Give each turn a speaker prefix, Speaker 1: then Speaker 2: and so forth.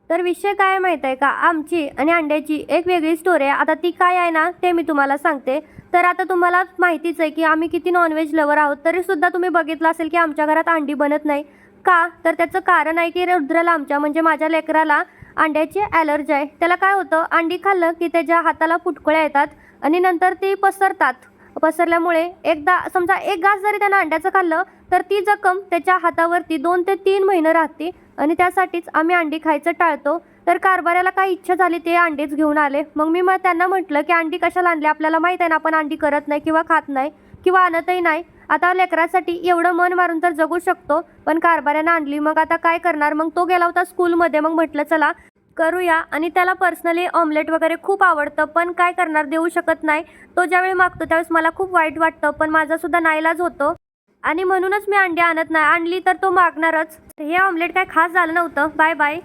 Speaker 1: तर विषय काय आहे माहीत आहे का, आमची आणि अंड्याची एक वेगळी स्टोरी आहे. आता ती काय आहे ना ते मी तुम्हाला सांगते. तर आता तुम्हाला माहितीच आहे की आम्ही किती नॉनव्हेज लवर आहोत, तरीसुद्धा तुम्ही बघितलं असेल की आमच्या घरात अंडी बनत नाही. का? तर त्याचं कारण आहे की रुद्राला, आमच्या म्हणजे माझ्या लेकराला अंड्याची ॲलर्जी आहे. त्याला काय होतं, अंडी खाल्लं की त्याच्या हाताला फुटकुळ्या येतात आणि नंतर ती पसरतात. पसरल्यामुळे एकदा समजा एक घास जरी त्यानं अंड्याचं खाल्लं तर ती जखम त्याच्या हातावरती 2 ते 3 महिने राहते आणि त्यासाठीच आम्ही अंडी खायचं टाळतो. तर कारभाऱ्याला काय इच्छा झाली ते अंडीच घेऊन आले. मग त्यांना म्हटलं की अंडी कशाला आणली, आपल्याला माहीत आहे ना आपण अंडी करत नाही किंवा खात नाही किंवा आणतही नाही. आता लेकरासाठी एवढं मन मारून तर जगू शकतो, पण कारभाऱ्यानं आणली. मग आता काय करणार, मग तो गेला होता स्कूलमध्ये. मग म्हटलं चला करूया, आणि त्याला पर्सनली ऑमलेट वगैरे खूप आवडतं, पण काय करणार, देऊ शकत नाही. तो ज्यावेळी मागतो त्यावेळेस मला खूप वाईट वाटतं, पण माझासुद्धा नाईलाज होतो आणि म्हणूनच मी अंडी आणत नाही. आणली तर तो मागणारच. हे ऑमलेट काय खास झालं नव्हतं. Bye bye.